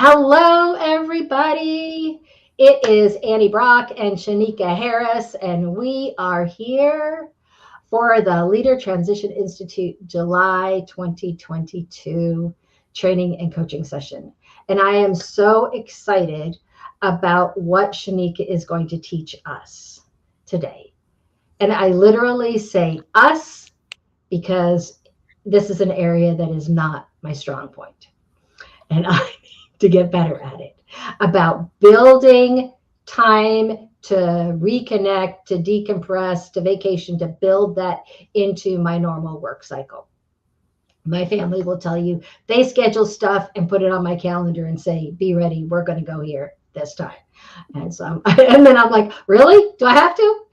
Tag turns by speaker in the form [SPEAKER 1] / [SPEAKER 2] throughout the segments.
[SPEAKER 1] Hello, everybody. It is Annie Brock and Sheneke Harris, and we are here for the Leader Transition Institute July 2022 training and coaching session. And I am so excited about what Sheneke is going to teach us today. And I literally say us because this is an area that is not my strong point. And I need to get better at it, about building time to reconnect, to decompress, to vacation, to build that into my normal work cycle. My family will tell you they schedule stuff and put it on my calendar and say, be ready, we're going to go here this time. And so, and then I'm like, really? Do I have to?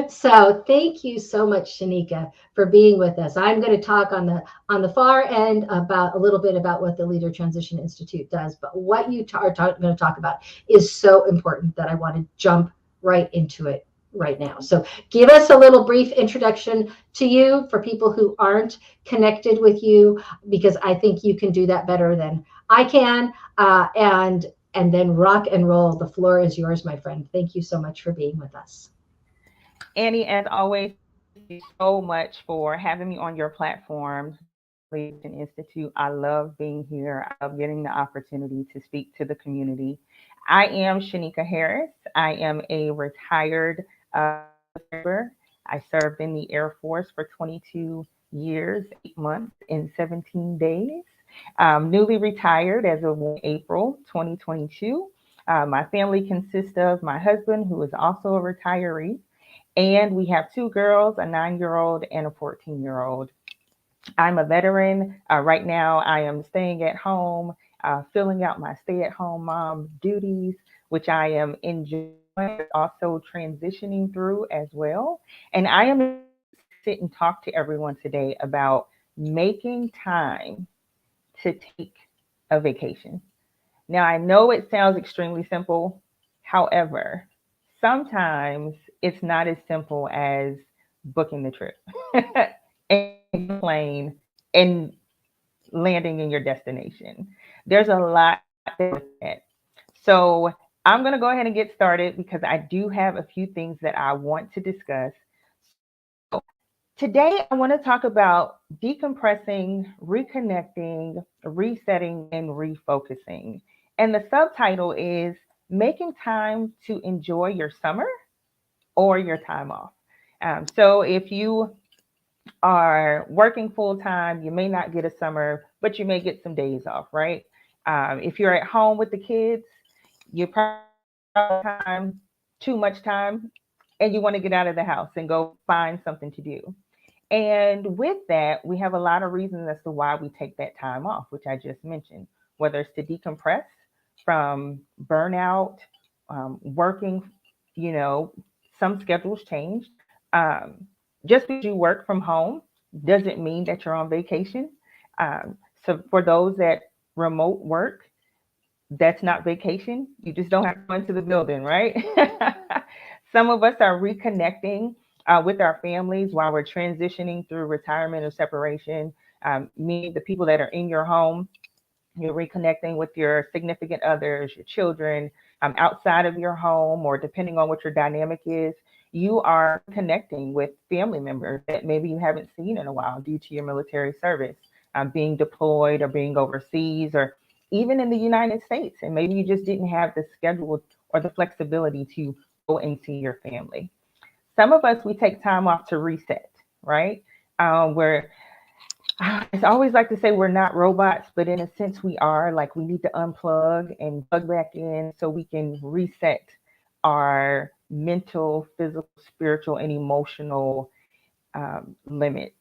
[SPEAKER 1] So thank you so much, Sheneke, for being with us. I'm going to talk on the far end about a little bit about what the Leader Transition Institute does, but what you are going to talk about is so important that I want to jump right into it right now. So give us a little brief introduction to you for people who aren't connected with you, because I think you can do that better than I can. And then rock and roll. The floor is yours, my friend. Thank you so much for being with us.
[SPEAKER 2] Annie, as always, thank you so much for having me on your platform, Legion Institute. I love being here. I love getting the opportunity to speak to the community. I am Sheneke Harris. I am a retired member. I served in the Air Force for 22 years, 8 months, and 17 days. Newly retired as of April 2022. My family consists of my husband, who is also a retiree, and we have two girls, a 9-year-old and a 14-year-old. I'm a veteran. Right now, I am staying at home, filling out my stay at home mom duties, which I am enjoying, also transitioning through as well. And I am sit and talk to everyone today about making time to take a vacation. Now, I know it sounds extremely simple. However, sometimes it's not as simple as booking the trip and plane and landing in your destination. There's a lot with it. So I'm going to go ahead and get started because I do have a few things that I want to discuss. Today, I want to talk about decompressing, reconnecting, resetting, and refocusing. And the subtitle is Making Time to Enjoy Your Summer or Your Time Off. So if you are working full time, you may not get a summer, but you may get some days off, right? If you're at home with the kids, you probably have time, too much time, and you want to get out of the house and go find something to do. And with that, we have a lot of reasons as to why we take that time off, which I just mentioned, whether it's to decompress from burnout, working, you know, some schedules change. Um, just because you work from home doesn't mean that you're on vacation. So for those that remote work, that's not vacation. You just don't have to go into the building, right? Some of us are reconnecting with our families while we're transitioning through retirement or separation. Meaning the people that are in your home, you're reconnecting with your significant others, your children, outside of your home, or depending on what your dynamic is, you are connecting with family members that maybe you haven't seen in a while due to your military service, being deployed or being overseas, or even in the United States. And maybe you just didn't have the schedule or the flexibility to go and see your family. Some of us, we take time off to reset, right? Where it's always like to say we're not robots, but in a sense we are. Like we need to unplug and plug back in so we can reset our mental, physical, spiritual, and emotional limits.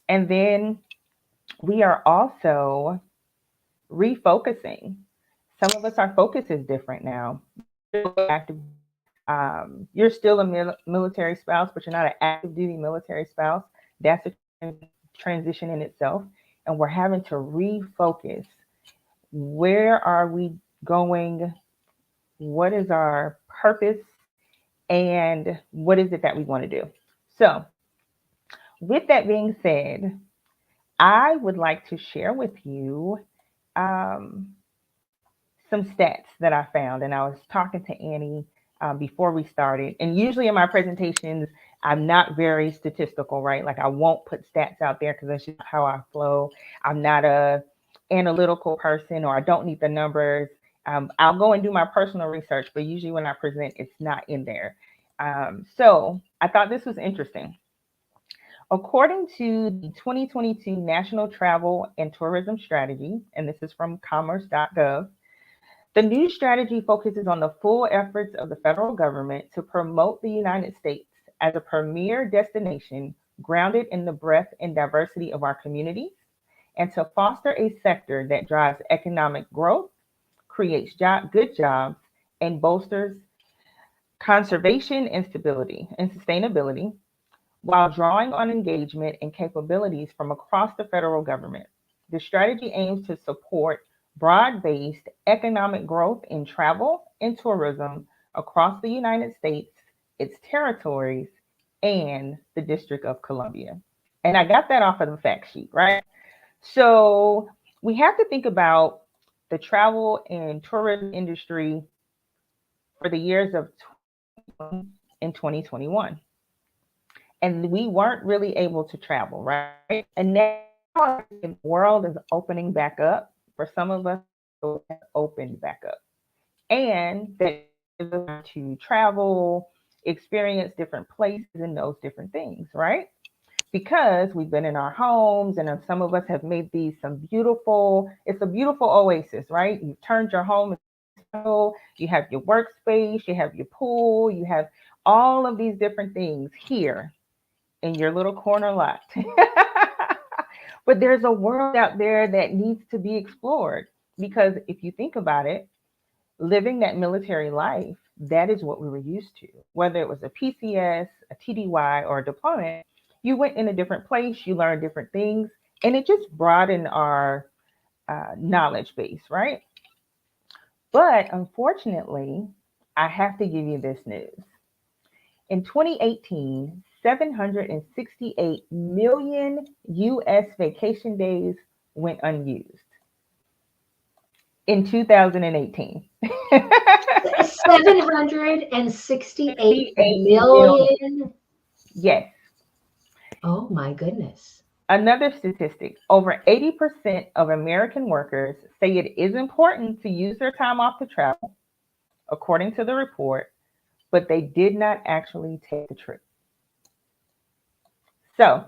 [SPEAKER 2] And then we are also refocusing. Some of us, our focus is different now. Active. You're still a military spouse, but you're not an active duty military spouse. That's a transition in itself. And we're having to refocus. Where are we going? What is our purpose? And what is it that we want to do? So, with that being said, I would like to share with you some stats that I found, and I was talking to Annie before we started. And usually in my presentations, I'm not very statistical, right? Like I won't put stats out there because that's just how I flow. I'm not a analytical person, or I don't need the numbers. I'll go and do my personal research, but usually when I present, it's not in there. So I thought this was interesting. According to the 2022 National Travel and Tourism Strategy, and this is from commerce.gov, the new strategy focuses on the full efforts of the federal government to promote the United States as a premier destination grounded in the breadth and diversity of our communities, and to foster a sector that drives economic growth, creates good jobs, and bolsters conservation and stability and sustainability, while drawing on engagement and capabilities from across the federal government. The strategy aims to support broad-based economic growth in travel and tourism across the United States, its territories, and the District of Columbia. And I got that off of the fact sheet, right? So we have to think about the travel and tourism industry for the years of 2020 and 2021. And we weren't really able to travel, right? And now the world is opening back up. For some of us, it has opened back up. And that is to travel, experience different places and those different things, right? Because we've been in our homes, and some of us have made these it's a beautiful oasis, right? You've turned your home into, you have your workspace, you have your pool, you have all of these different things here in your little corner lot. But there's a world out there that needs to be explored, because if you think about it, living that military life, that is what we were used to. Whether it was a PCS, a TDY, or a deployment, you went in a different place, you learned different things, and it just broadened our knowledge base, right? But unfortunately, I have to give you this news. In 2018, 768 million US vacation days went unused. In 2018.
[SPEAKER 1] 768 million.
[SPEAKER 2] Yes.
[SPEAKER 1] Oh my goodness.
[SPEAKER 2] Another statistic, over 80% of American workers say it is important to use their time off to travel, according to the report, but they did not actually take the trip. So,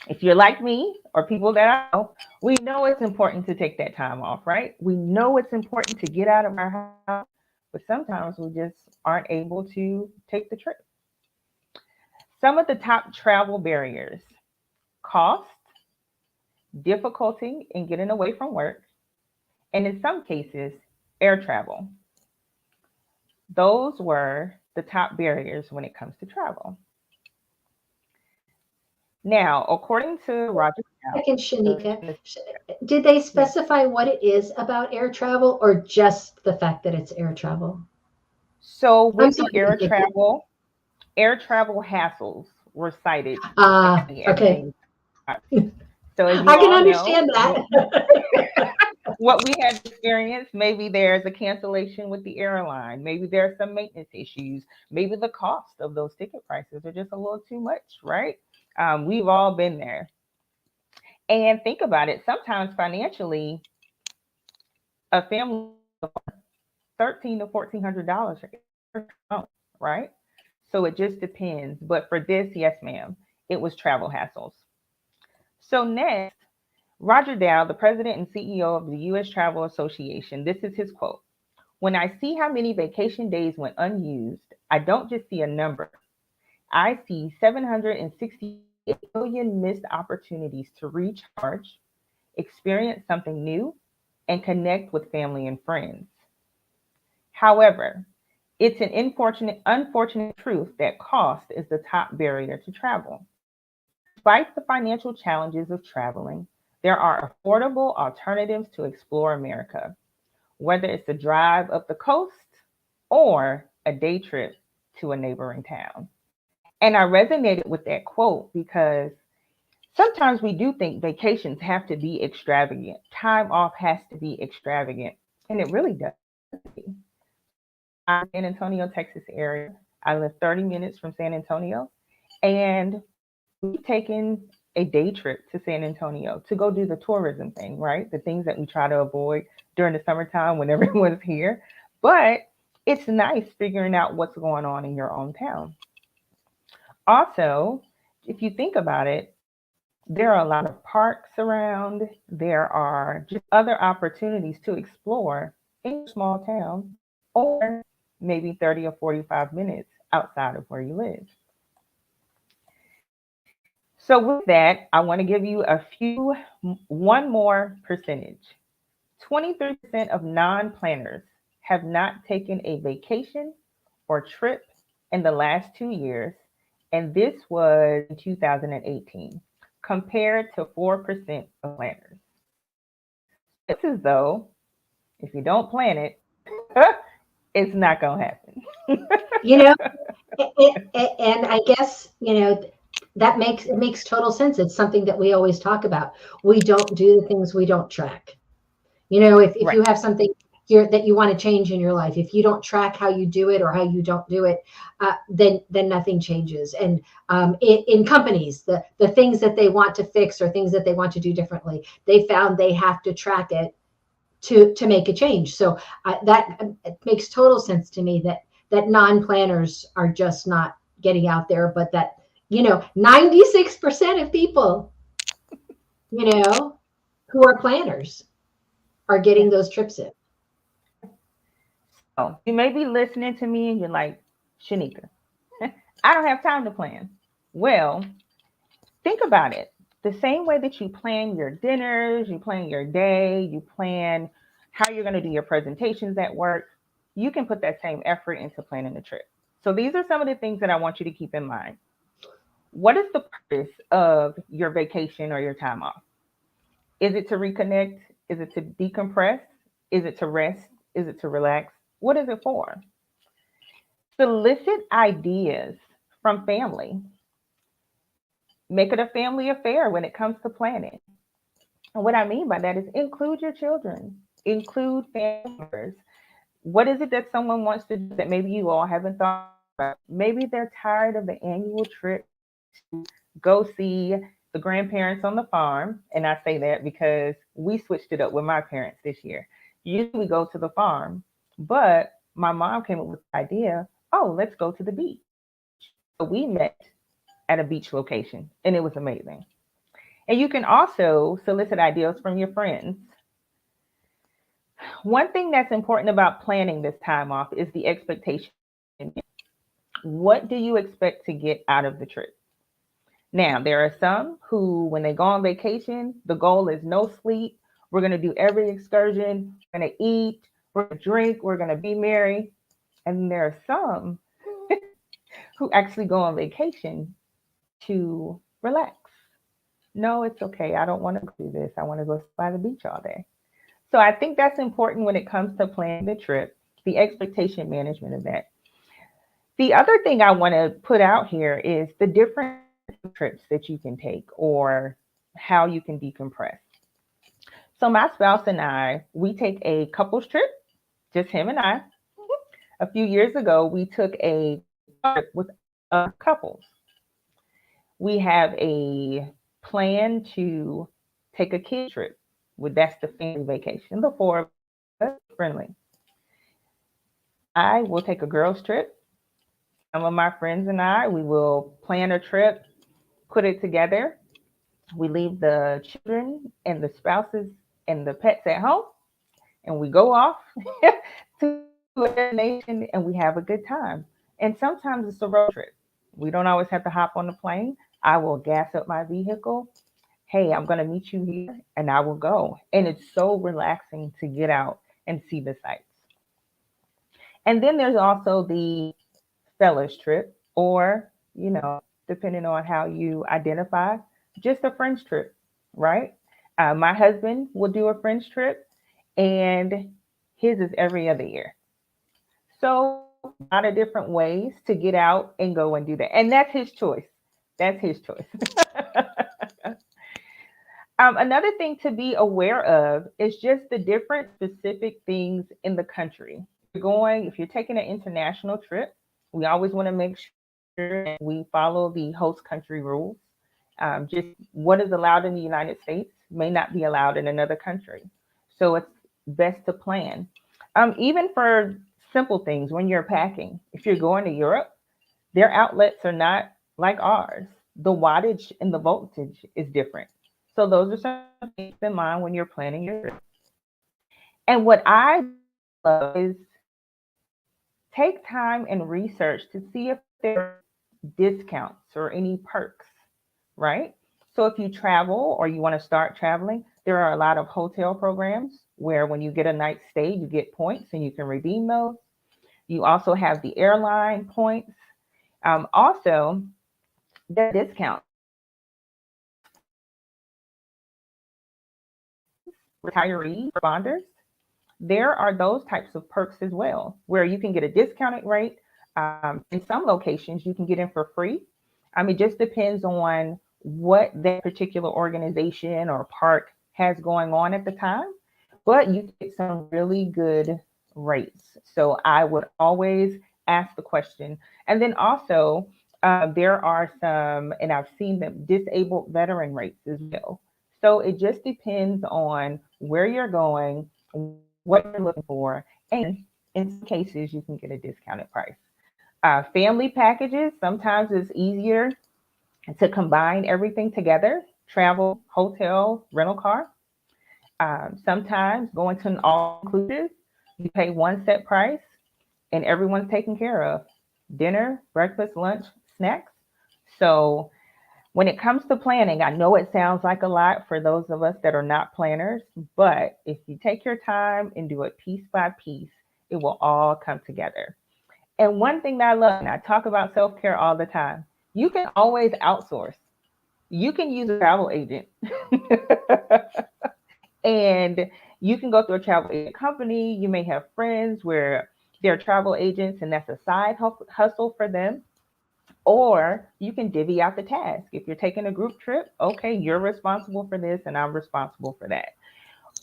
[SPEAKER 2] if you're like me or people that I know, we know it's important to take that time off, right? We know it's important to get out of our house, but sometimes we just aren't able to take the trip. Some of the top travel barriers: cost, difficulty in getting away from work, and in some cases, air travel. Those were the top barriers when it comes to travel. Now, according to Roger,
[SPEAKER 1] Second, Sheneke, did they specify what it is about air travel, or just the fact that it's air travel?
[SPEAKER 2] so with the air travel hassles were cited as
[SPEAKER 1] Okay.
[SPEAKER 2] being. So as you
[SPEAKER 1] I can
[SPEAKER 2] all know,
[SPEAKER 1] understand that.
[SPEAKER 2] what we had experienced, maybe there's a cancellation with the airline, maybe there's some maintenance issues, maybe the cost of those ticket prices are just a little too much, right? We've all been there. And think about it, sometimes financially, a family $1,300 to $1,400, right? So it just depends. But for this, yes, ma'am, it was travel hassles. So next, Roger Dow, the president and CEO of the U.S. Travel Association, this is his quote: "When I see how many vacation days went unused, I don't just see a number. I see 768 million missed opportunities to recharge, experience something new, and connect with family and friends. However, it's an unfortunate truth that cost is the top barrier to travel. Despite the financial challenges of traveling, there are affordable alternatives to explore America, whether it's a drive up the coast or a day trip to a neighboring town." And I resonated with that quote because Sometimes we do think vacations have to be extravagant. Time off has to be extravagant, and it really does. I'm in Antonio, Texas area. I live 30 minutes from San Antonio, and we've taken a day trip to San Antonio to go do the tourism thing, right? The things that we try to avoid during the summertime when everyone's here. But it's nice figuring out what's going on in your own town. Also, if you think about it, there are a lot of parks around. There are just other opportunities to explore in your small town or maybe 30 or 45 minutes outside of where you live. So, with that, I want to give you one more percentage. 23% of non planners have not taken a vacation or trip in the last 2 years, and this was in 2018, compared to 4% of planners. It's as though if you don't plan it, it's not going to happen.
[SPEAKER 1] You know, and I guess, that makes total sense. It's something that we always talk about. We don't do the things we don't track. If
[SPEAKER 2] Right.
[SPEAKER 1] you have something here that you want to change in your life, if you don't track how you do it or how you don't do it, then nothing changes. And in companies, the things that they want to fix or things that they want to do differently, they found they have to track it to make a change. So that it makes total sense to me that non-planners are just not getting out there, but that 96% of people you know who are planners are
[SPEAKER 2] Yeah.
[SPEAKER 1] getting those trips in.
[SPEAKER 2] So you may be listening to me and you're like, Shanika, I don't have time to plan. Well, think about it. The same way that you plan your dinners, you plan your day, you plan how you're going to do your presentations at work, you can put that same effort into planning the trip. So these are some of the things that I want you to keep in mind. What is the purpose of your vacation or your time off? Is it to reconnect? Is it to decompress? Is it to rest? Is it to relax? What is it for? Solicit ideas from family. Make it a family affair when it comes to planning. And what I mean by that is include your children, include family members. What is it that someone wants to do that maybe you all haven't thought about? Maybe they're tired of the annual trip to go see the grandparents on the farm. And I say that because we switched it up with my parents this year. Usually we go to the farm, but my mom came up with the idea, oh, let's go to the beach. So we met at a beach location and it was amazing. And you can also solicit ideas from your friends. One thing that's important about planning this time off is the expectation. What do you expect to get out of the trip? Now, there are some who, when they go on vacation, the goal is no sleep. We're going to do every excursion. We're going to eat. We're going to drink. We're going to be merry. And there are some who actually go on vacation to relax. No, it's okay. I don't want to do this. I want to go by the beach all day. So I think that's important when it comes to planning the trip, the expectation management of that. The other thing I want to put out here is the different trips that you can take or how you can decompress. So my spouse and I, we take a couples trip, just him and I. A few years ago, we took a trip with couples. We have a plan to take a kid trip. That's the family vacation. The four of us friendly. I will take a girls trip. Some of my friends and I, we will plan a trip, put it together. We leave the children and the spouses and the pets at home, and we go off to a destination and we have a good time. And sometimes it's a road trip. We don't always have to hop on the plane. I will gas up my vehicle. Hey, I'm going to meet you here and I will go. And it's so relaxing to get out and see the sights. And then there's also the fellas trip, or, depending on how you identify, just a friends trip, right? My husband will do a friends trip, and his is every other year. So, a lot of different ways to get out and go and do that. And that's his choice. That's his choice. Another thing to be aware of is just the different specific things in the country. If you're taking an international trip, we always want to make sure that we follow the host country rules. Just what is allowed in the United States may not be allowed in another country. So it's best to plan. Even for simple things when you're packing, if you're going to Europe, their outlets are not like ours. The wattage and the voltage is different. So those are some things to keep in mind when you're planning your trip. And what I love is take time and research to see if there are discounts or any perks, right? So if you travel or you want to start traveling, there are a lot of hotel programs where when you get a night stay, you get points and you can redeem those. You also have the airline points. Also, there are discounts for retirees, responders. There are those types of perks as well, where you can get a discounted rate. In some locations, you can get in for free. It just depends on what that particular organization or park has going on at the time, but you get some really good rates. So I would always ask the question. And then also, there are some, and I've seen them, disabled veteran rates as well. So it just depends on where you're going, what you're looking for, and in some cases, you can get a discounted price. Family packages, sometimes it's easier to combine everything together: travel, hotel, rental car. Sometimes going to an all inclusive, you pay one set price and everyone's taken care of: dinner, breakfast, lunch, snacks. So when it comes to planning, I know it sounds like a lot for those of us that are not planners, but if you take your time and do it piece by piece, it will all come together. And one thing that I love, and I talk about self care all the time, you can always outsource. You can use a travel agent. And you can go through a travel agent company. You may have friends where they're travel agents and that's a side hustle for them. Or you can divvy out the task. If you're taking a group trip, okay, you're responsible for this and I'm responsible for that.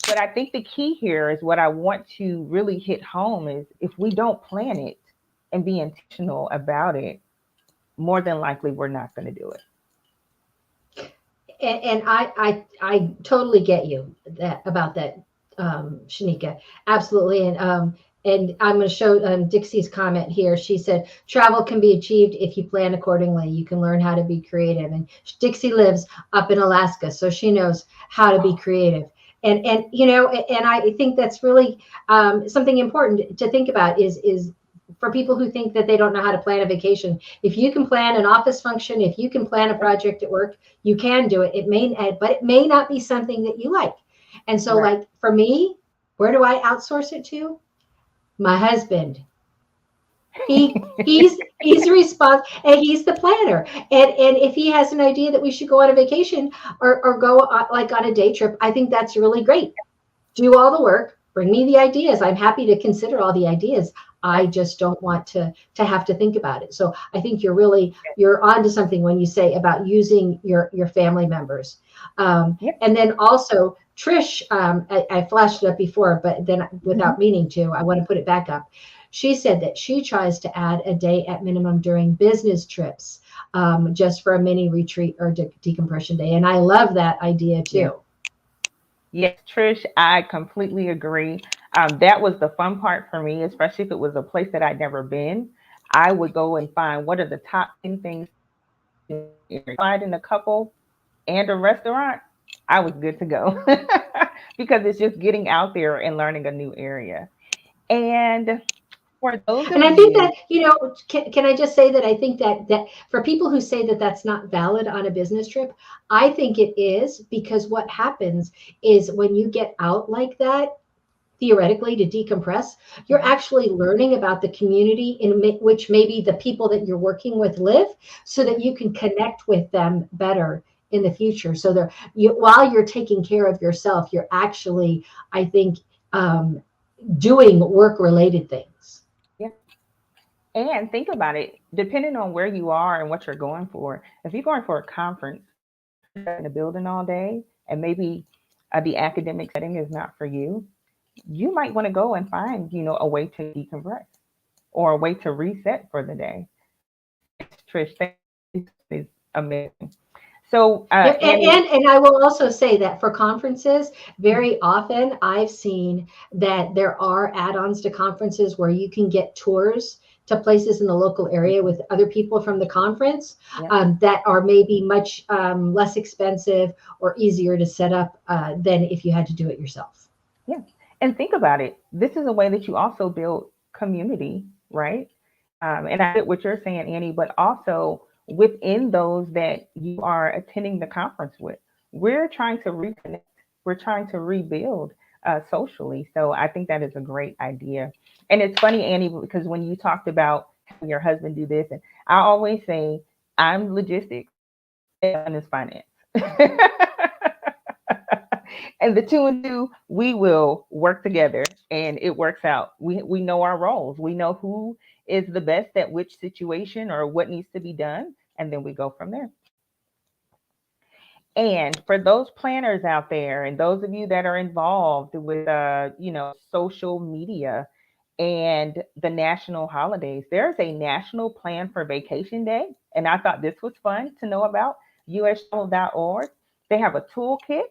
[SPEAKER 2] But I think the key here is what I want to really hit home is if we don't plan it and be intentional about it, more than likely we're not going to do it.
[SPEAKER 1] And I totally get you that about that, Shanika. Absolutely. And I'm going to show Dixie's comment here. She said, travel can be achieved if you plan accordingly. You can learn how to be creative. And Dixie lives up in Alaska, so she knows how to be creative. And you know, and I think that's really something important to think about is for people who think that they don't know how to plan a vacation. If you can plan an office function, if you can plan a project at work, you can do it. It may, but it may not be something that you like. And so,
[SPEAKER 2] Right.
[SPEAKER 1] like for me, where do I outsource it to? My husband. He's responsible and he's the planner. And if he has an idea that we should go on a vacation or go like on a day trip, I think that's really great. Do all the work, bring me the ideas. I'm happy to consider all the ideas. I just don't want to have to think about it. So I think you're onto something when you say about using your family members.
[SPEAKER 2] Yep.
[SPEAKER 1] And then also Trish, I flashed it up before, but then
[SPEAKER 2] Mm-hmm.
[SPEAKER 1] without meaning to, I want to put it back up. She said that she tries to add a day at minimum during business trips, just for a mini retreat or decompression day. And I love that idea
[SPEAKER 2] Yeah.
[SPEAKER 1] too.
[SPEAKER 2] Yes, Trish, I completely agree. That was the fun part for me, especially if it was a place that I'd never been. I would go and find what are the top 10 things to do in the area. Find in a couple and a restaurant, I was good to go because it's just getting out there and learning a new area. And for those
[SPEAKER 1] And
[SPEAKER 2] of
[SPEAKER 1] I think that,
[SPEAKER 2] you,
[SPEAKER 1] can I just say that I think that for people who say that that's not valid on a business trip, I think it is, because what happens is when you get out like that, theoretically to decompress, you're
[SPEAKER 2] Mhm.
[SPEAKER 1] actually learning about the community in which maybe the people that you're working with live, so that you can connect with them better in the future. So while you're taking care of yourself, you're actually, I think, um, doing work related things.
[SPEAKER 2] Yeah. And think about it, depending on where you are and what you're going for. If you're going for a conference, you're stuck in a building all day, and maybe the academic setting is not for you, you might want to go and find, a way to decompress or a way to reset for the day. Yes, Trish, thank you. Is amazing. So,
[SPEAKER 1] Yep,
[SPEAKER 2] Annie,
[SPEAKER 1] and I will also say that for conferences, very often I've seen that there are add-ons to conferences where you can get tours to places in the local area with other people from the conference
[SPEAKER 2] yeah,
[SPEAKER 1] that are maybe much less expensive or easier to set up than if you had to do it yourself.
[SPEAKER 2] yeah. And think about it. This is a way that you also build community, right? And I get what you're saying, Annie, but also within those that you are attending the conference with, we're trying to reconnect, we're trying to rebuild socially. So I think that is a great idea. And it's funny, Annie, because when you talked about having your husband do this, and I always say, I'm logistics and my husband is finance. And the two and two, we will work together and it works out. We know our roles. We know who is the best at which situation or what needs to be done, and then we go from there. And for those planners out there and those of you that are involved with social media and the national holidays, there's a national plan for vacation day. And I thought this was fun to know about. ustravel.org. They have a toolkit.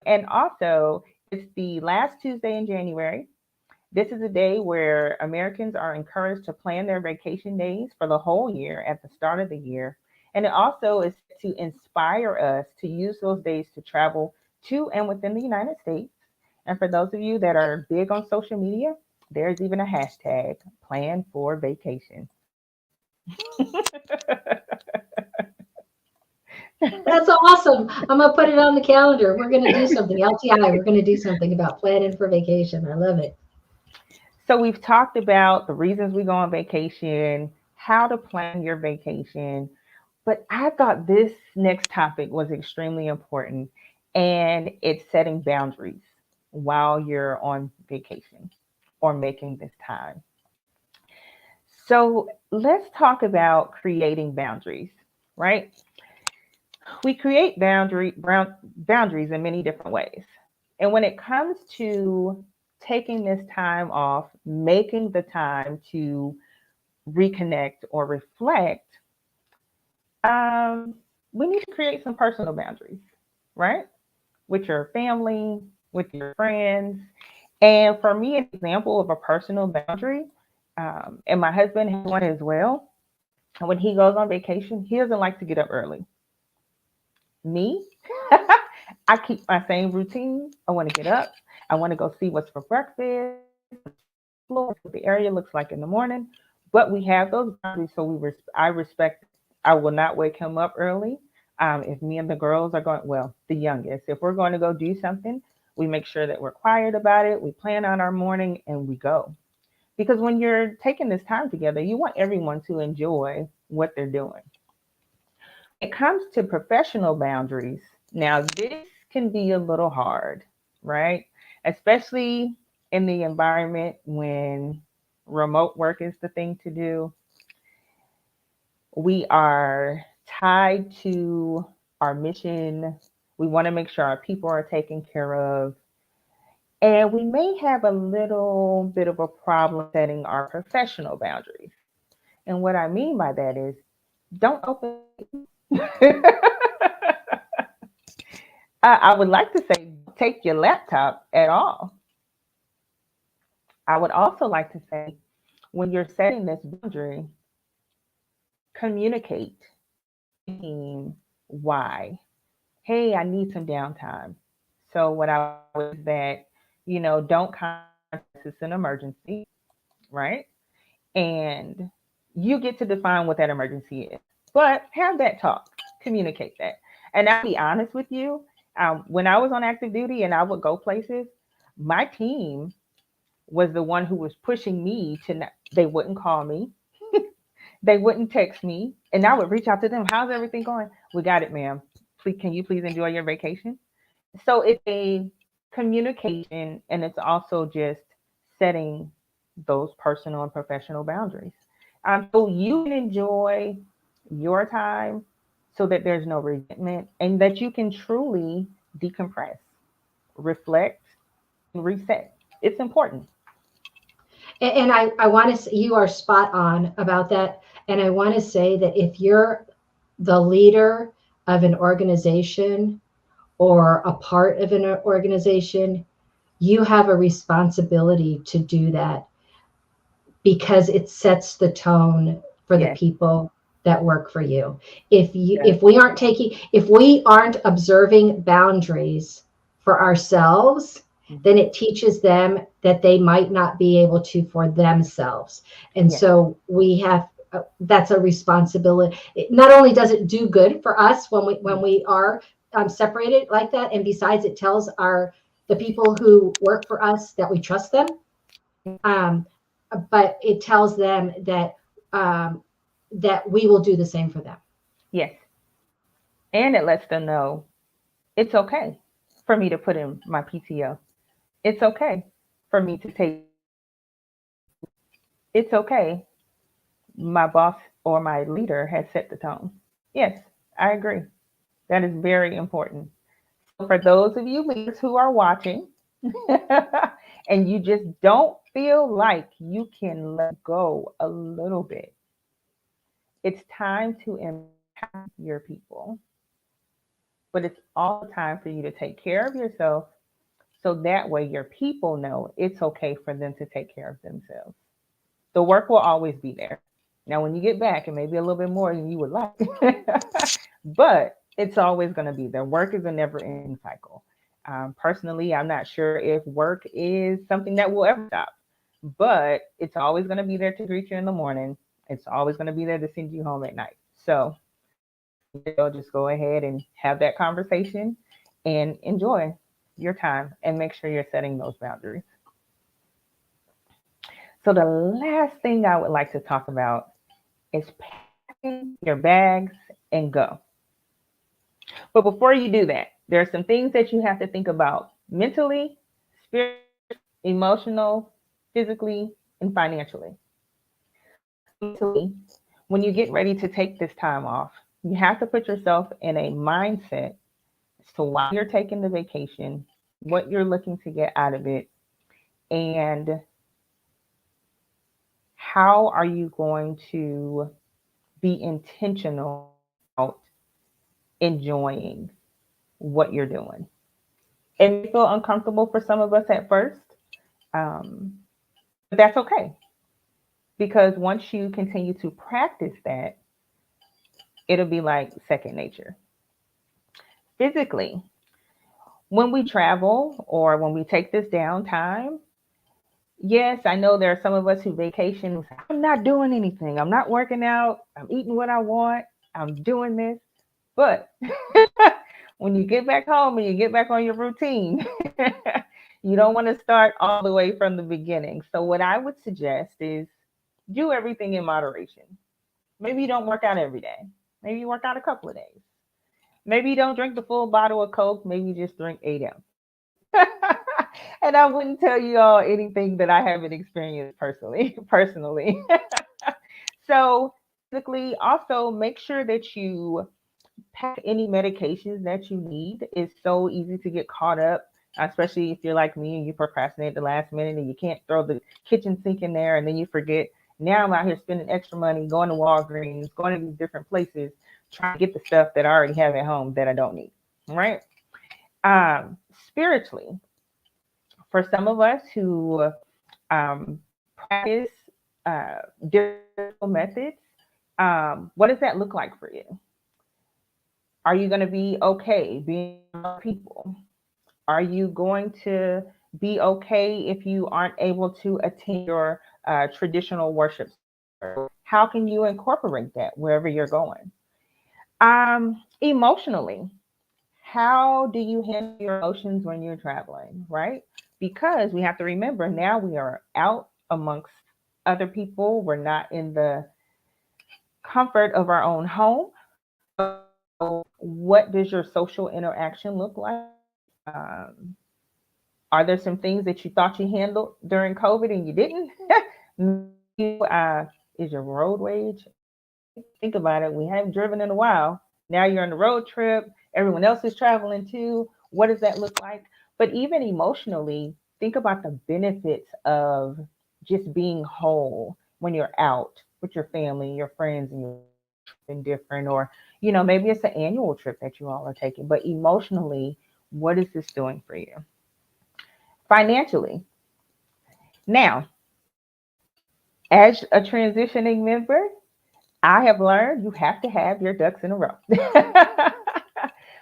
[SPEAKER 2] And also, it's the last Tuesday in January. This is a day where Americans are encouraged to plan their vacation days for the whole year at the start of the year. And it also is to inspire us to use those days to travel to and within the United States. And for those of you that are big on social media, there's even a hashtag plan for vacation.
[SPEAKER 1] That's awesome. I'm gonna put it on the calendar. We're gonna do something. LTI, we're gonna do something about planning for vacation. I love it.
[SPEAKER 2] So we've talked about the reasons we go on vacation, how to plan your vacation, but I thought this next topic was extremely important, and it's setting boundaries while you're on vacation or making this time. So let's talk about creating boundaries, right? We create boundaries in many different ways. And when it comes to taking this time off, making the time to reconnect or reflect, um, we need to create some personal boundaries, right? With your family, with your friends. And for me, an example of a personal boundary, and my husband has one as well. When he goes on vacation, he doesn't like to get up early. Me, I keep my same routine. I want to get up. I want to go see what's for breakfast, what the area looks like in the morning. But we have those boundaries, so I respect. I will not wake him up early. If me and the girls are going, well, the youngest, if we're going to go do something, we make sure that we're quiet about it. We plan on our morning and we go. Because when you're taking this time together, you want everyone to enjoy what they're doing. When it comes to professional boundaries, now this can be a little hard, right? Especially in the environment when remote work is the thing to do. We are tied to our mission. We want to make sure our people are taken care of. And we may have a little bit of a problem setting our professional boundaries. And what I mean by that is don't open. I would like to say take your laptop at all. I would also like to say when you're setting this boundary, communicate to your team why. Hey, I need some downtime. So what I would is that, don't contact us, it's an emergency, right? And you get to define what that emergency is. But have that talk, communicate that. And I'll be honest with you, when I was on active duty and I would go places, my team was the one who was pushing me to not, they wouldn't call me, they wouldn't text me, and I would reach out to them. How's everything going? We got it, ma'am. Please, can you please enjoy your vacation? So it's a communication, and it's also just setting those personal and professional boundaries. So you can enjoy your time so that there's no resentment and that you can truly decompress, reflect, and reset. It's important.
[SPEAKER 1] And I want to say you are spot on about that. And I want to say that if you're the leader of an organization or a part of an organization, you have a responsibility to do that because it sets the tone for the
[SPEAKER 2] Yes,
[SPEAKER 1] people that work for you.
[SPEAKER 2] yes,
[SPEAKER 1] If we aren't observing boundaries for ourselves, then
[SPEAKER 2] mhm,
[SPEAKER 1] it teaches them that they might not be able to for themselves. And
[SPEAKER 2] yes,
[SPEAKER 1] so we have that's a responsibility. Not only does it do good for us when
[SPEAKER 2] mhm,
[SPEAKER 1] we are separated like that, and besides, it tells the people who work for us that we trust them. Um, but it tells them um, that we will do the same for them.
[SPEAKER 2] yes. And it lets them know it's okay for me to put in my PTO. It's okay for me to take. It's okay. My boss or my leader has set the tone. Yes, I agree. That is very important. So for those of you leaders who are watching and you just don't feel like you can let go a little bit, it's time to empower your people. But it's also time for you to take care of yourself so that way your people know it's okay for them to take care of themselves. The work will always be there. Now, when you get back, it may be a little bit more than you would like, but it's always going to be there. Work is a never ending cycle. Personally, I'm not sure if work is something that will ever stop, but it's always going to be there to greet you in the morning. It's always going to be there to send you home at night. So you may well just go ahead and have that conversation and enjoy your time and make sure you're setting those boundaries. So, the last thing I would like to talk about is packing your bags and go. But before you do that, there are some things that you have to think about mentally, spiritually, emotional, physically, and financially. So, mentally, when you get ready to take this time off, you have to put yourself in a mindset as to why you're taking the vacation, what you're looking to get out of it, and how are you going to be intentional about enjoying what you're doing. It may feel uncomfortable for some of us at first, um, but that's okay because once you continue to practice that, it'll be like second nature. Physically, when we travel or when we take this downtime, yes, I know there are some of us who vacation who say, I'm not doing anything. I'm not working out. I'm eating what I want. I'm doing this. But when you get back home and you get back on your routine, you don't want to start all the way from the beginning. So, what I would suggest is do everything in moderation. Maybe you don't work out every day. Maybe you work out a couple of days. Maybe you don't drink the full bottle of Coke. Maybe you just drink 8 ounces. And I wouldn't tell you all anything that I haven't experienced personally. Personally. So, basically, also make sure that you pack any medications that you need. It's so easy to get caught up, especially if you're like me and you procrastinate the last minute and you can't throw the kitchen sink in there and then you forget. Now I'm out here spending extra money, going to Walgreens, going to these different places, trying to get the stuff that I already have at home that I don't need. Right? Spiritually, for some of us who practice different methods, what does that look like for you? Are you going to be okay being around people? Are you going to be okay if you aren't able to attend your traditional worship? How can you incorporate that wherever you're going? Emotionally, how do you handle your emotions when you're traveling, right? Because we have to remember now we are out amongst other people. We're not in the comfort of our own home. So, what does your social interaction look like? Um, are there some things that you thought you handled during COVID and you didn't? Is your road rage? Think about it. We haven't driven in a while. Now you're on the road trip. Everyone else is traveling too. What does that look like? But even emotionally, think about the benefits of just being whole when you're out with your family, your friends, and you're tripping different, or maybe it's an annual trip that you all are taking. But emotionally, what is this doing for you? Financially, now, as a transitioning member, I have learned you have to have your ducks in a row.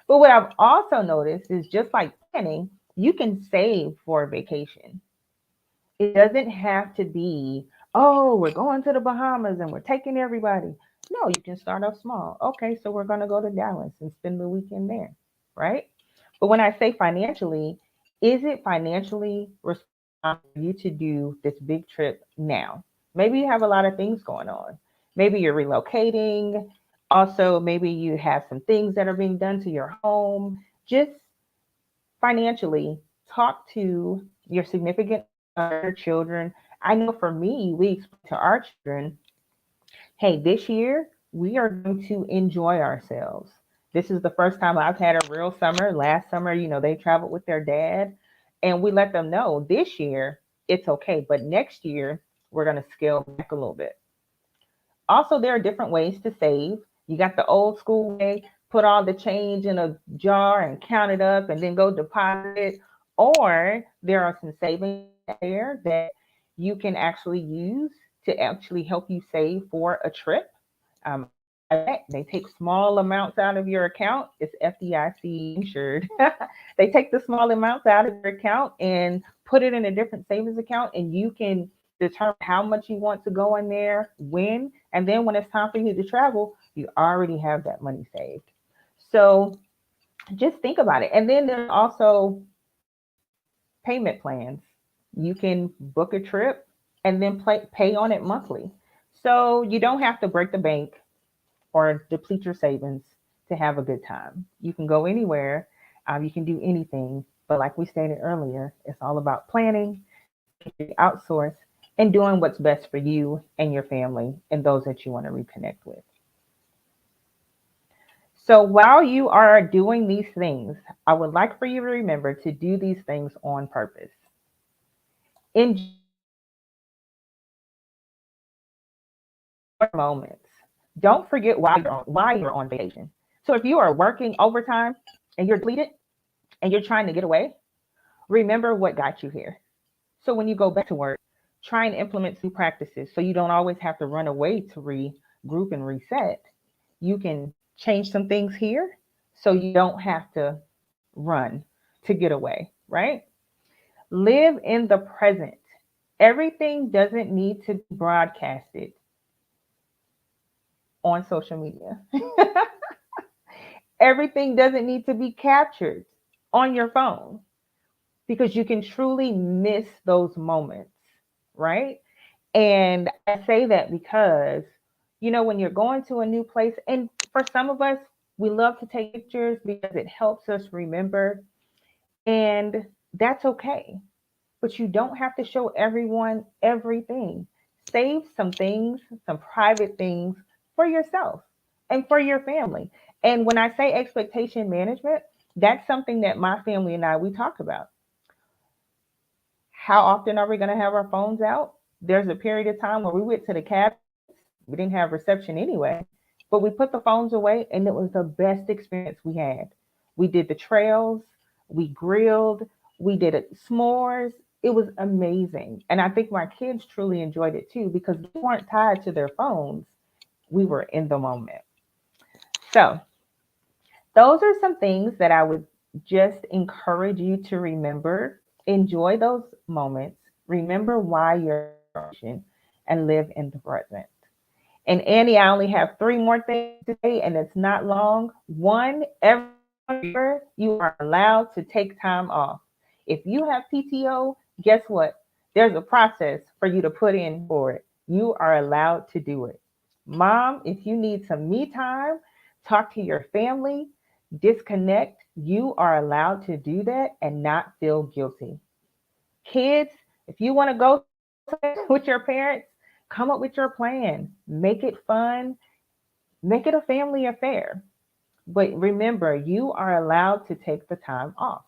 [SPEAKER 2] But what I've also noticed is, just like planning, you can save for a vacation. It doesn't have to be, oh, we're going to the Bahamas and we're taking everybody. No, you can start off small. Okay, so we're going to go to Dallas and spend the weekend there, right? But when I say financially, is it financially responsible for you to do this big trip now? Maybe you have a lot of things going on. Maybe you're relocating. Also, maybe you have some things that are being done to your home. Just financially, talk to your significant other, children. I know for me, we explain to our children, hey, this year we are going to enjoy ourselves. This is the first time I've had a real summer. Last summer, they traveled with their dad, and we let them know this year it's okay, but next year we're going to scale back a little bit. Also, there are different ways to save. You got the old school way, put all the change in a jar and count it up and then go deposit it. Or there are some savings there that you can actually use to actually help you save for a trip. Um, they take small amounts out of your account. It's FDIC insured. They take the small amounts out of your account and put it in a different savings account, and you can determine how much you want to go in there, when, and then when it's time for you to travel, you already have that money saved. So just think about it. And then there's also payment plans. You can book a trip and then pay on it monthly. So you don't have to break the bank or deplete your savings to have a good time. You can go anywhere, you can do anything. But like we stated earlier, it's all about planning, making sure you outsource, and doing what's best for you and your family and those that you want to reconnect with. So while you are doing these things, I would like for you to remember to do these things on purpose. Enjoy moments. Don't forget why you're on vacation. So if you are working overtime and you're depleted and you're trying to get away, remember what got you here. So when you go back to work, try and implement new practices so you don't always have to run away to regroup and reset. You can change some things here so you don't have to run to get away, right? Live in the present. Everything doesn't need to be broadcasted on social media. Everything doesn't need to be captured on your phone, because you can truly miss those moments, right? And I say that because, when you're going to a new place, and for some of us, we love to take pictures because it helps us remember, and that's okay. But you don't have to show everyone everything. Save some things, some private things for yourself and for your family. And when I say expectation management, that's something that my family and we talk about. How often are we going to have our phones out? There's a period of time where we went to the cabins. We didn't have reception anyway, but we put the phones away, and it was the best experience we had. We did the trails, we grilled, we did it s'mores. It was amazing. And I think my kids truly enjoyed it too, because they weren't tied to their phones. We were in the moment. So, those are some things that I would just encourage you to remember. Enjoy those moments. Remember why you're on, and live in the present. And Annie, I only have three more things to say, and it's not long. One, every year you are allowed to take time off. If you have PTO, guess what? There's a process for you to put in for it. You are allowed to do it. Mom, if you need some me time, talk to your family, disconnect, you are allowed to do that and not feel guilty. Kids, if you want to go with your parents, come up with your plan. Make it fun. Make it a family affair. But remember, you are allowed to take the time off.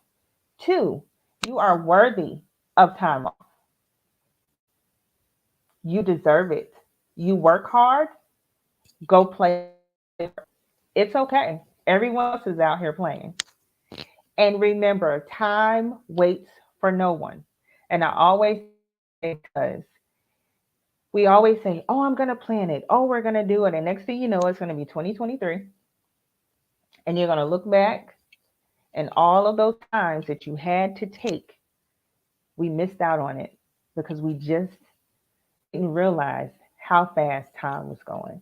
[SPEAKER 2] 2, you are worthy of time off. You deserve it. You work hard, go play. It's okay. Everyone else is out here playing. And remember, time waits for no one. And I always say, because we always say, oh, I'm going to plan it. Oh, we're going to do it. And next thing you know, it's going to be 2023. And you're going to look back, and all of those times that you had to take, we missed out on it because we just didn't realize how fast time was going.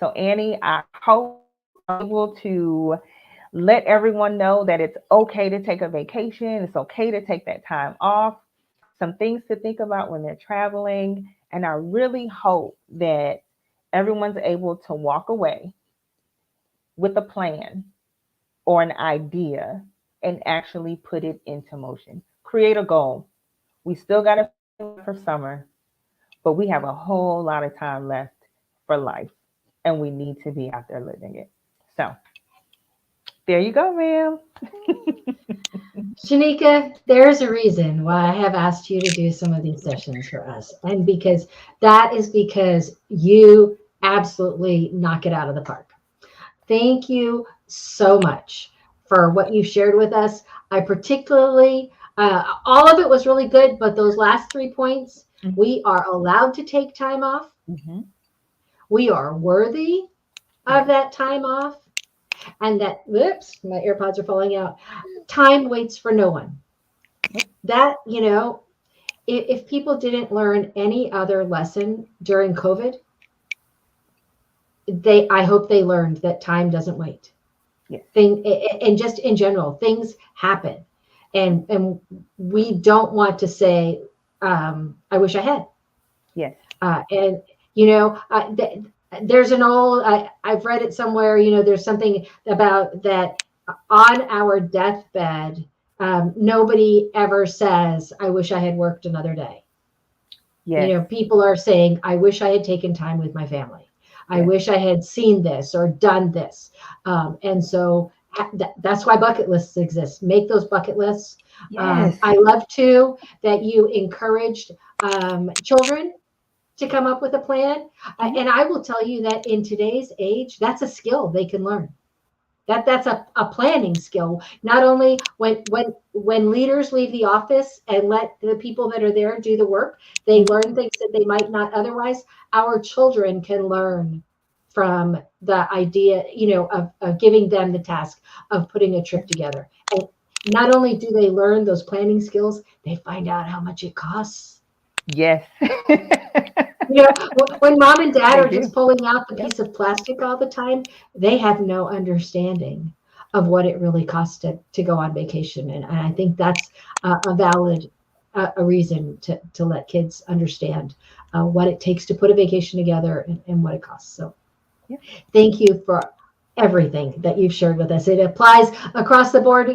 [SPEAKER 2] So, Annie, I hope I'm able to let everyone know that it's okay to take a vacation. It's okay to take that time off. Some things to think about when they're traveling. And I really hope that everyone's able to walk away with a plan or an idea and actually put it into motion. Create a goal. We still got to for summer, but we have a whole lot of time left for life, and we need to be out there living it. So there you go, ma'am.
[SPEAKER 1] Sheneke, there's a reason why I have asked you to do some of these sessions for us. And because that is because you absolutely knock it out of the park. Thank you so much for what you shared with us. I particularly, all of it was really good, but those last 3 points, we are allowed to take time off. We are worthy of that time off. And that, whoops, my AirPods are falling out. Time waits for no one. That, if people didn't learn any other lesson during COVID, I hope they learned that time doesn't wait.
[SPEAKER 2] Yes.
[SPEAKER 1] And just in general, things happen. And we don't want to say, I wish I had.
[SPEAKER 2] Yes.
[SPEAKER 1] And, there's an old, I've read it somewhere, there's something about that on our deathbed, nobody ever says, I wish I had worked another day. Yes. People are saying, I wish I had taken time with my family. I wish I had seen this or done this. And so that's why bucket lists exist. Make those bucket lists. Yes. I love too that you encouraged children to come up with a plan. And I will tell you that in today's age, that's a skill they can learn. That's a planning skill. Not only when leaders leave the office and let the people that are there do the work, they learn things that they might not otherwise. Our children can learn from the idea, of giving them the task of putting a trip together. And not only do they learn those planning skills, they find out how much it costs.
[SPEAKER 2] Yes.
[SPEAKER 1] When mom and dad are just pulling out the piece of plastic all the time, they have no understanding of what it really costs to go on vacation. And I think that's a valid a reason to let kids understand what it takes to put a vacation together and what it costs. So thank you for everything that you've shared with us. It applies across the board.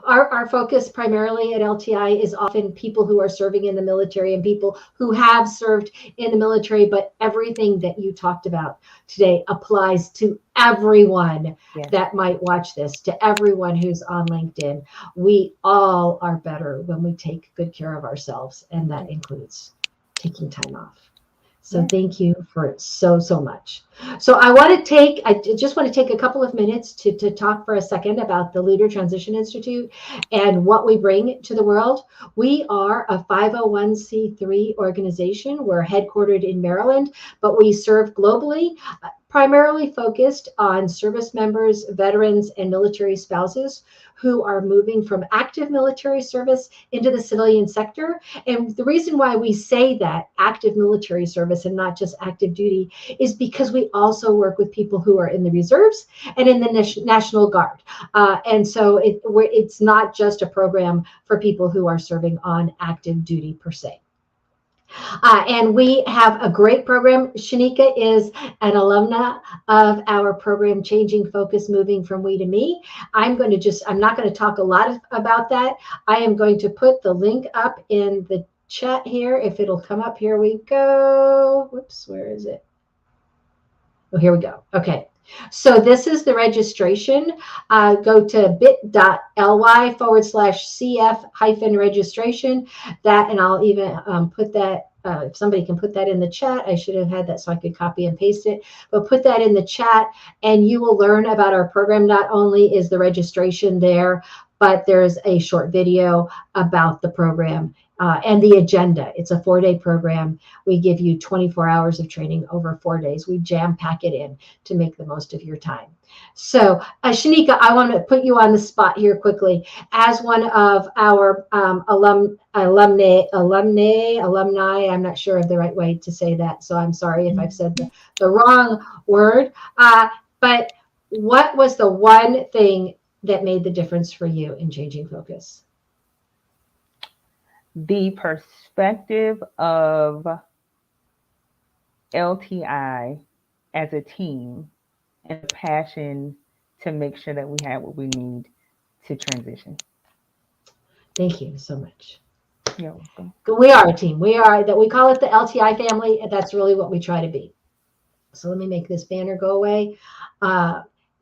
[SPEAKER 1] Our focus primarily at LTI is often people who are serving in the military and people who have served in the military, but everything that you talked about today applies to everyone that might watch this, to everyone who's on LinkedIn. We all are better when we take good care of ourselves, and that includes taking time off. So thank you for so much. So I just want to take a couple of minutes to talk for a second about the Leader Transition Institute and what we bring to the world. We are a 501c3 organization. We're headquartered in Maryland, but we serve globally, primarily focused on service members, veterans, and military spouses who are moving from active military service into the civilian sector. And the reason why we say that active military service and not just active duty is because we also work with people who are in the reserves and in the National Guard. And so it's not just a program for people who are serving on active duty per se. And we have a great program. Sheneke is an alumna of our program, Changing Focus, Moving from We to Me. I'm not going to talk a lot about that. I am going to put the link up in the chat here. If it'll come up, here we go. Whoops, where is it? Oh, here we go. Okay. So this is the registration. Go to bit.ly/CF-registration. That, and I'll even put that, if somebody can put that in the chat. I should have had that so I could copy and paste it, but put that in the chat and you will learn about our program. Not only is the registration there, but there's a short video about the program and the agenda. It's a 4-day program. We give you 24 hours of training over 4 days. We jam pack it in to make the most of your time. So, Sheneke, I want to put you on the spot here quickly. As one of our alumni, I'm not sure of the right way to say that, so I'm sorry if I've said the wrong word. But what was the one thing that made the difference for you in changing focus?
[SPEAKER 2] The perspective of LTI as a team and the passion to make sure that we have what we need to transition.
[SPEAKER 1] Thank you so much.
[SPEAKER 2] You're welcome.
[SPEAKER 1] We are a team. We call it the LTI family, and that's really what we try to be. So let me make this banner go away.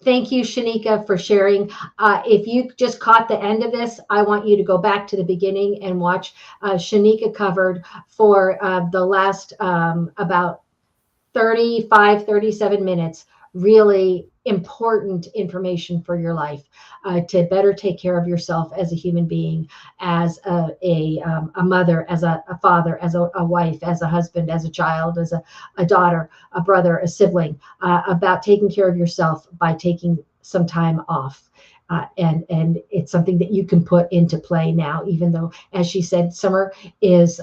[SPEAKER 1] Thank you, Sheneke, for sharing. If you just caught the end of this, I want you to go back to the beginning and watch. Sheneke covered for the last about 37 minutes, really important information for your life, to better take care of yourself as a human being, as a mother, as a father, as a wife, as a husband, as a child, as a daughter, a brother, a sibling, about taking care of yourself by taking some time off. And it's something that you can put into play now, even though, as she said, summer is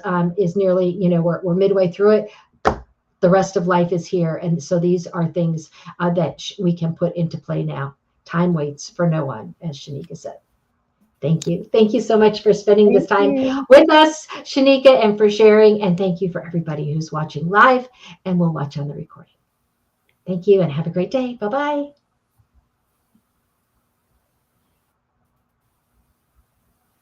[SPEAKER 1] nearly, we're midway through it. The rest of life is here. And so these are things that we can put into play now. Time waits for no one, as Sheneke said. Thank you. Thank you so much for spending this time with us, Sheneke, and for sharing. And thank you for everybody who's watching live and will watch on the recording. Thank you and have a great day. Bye-bye.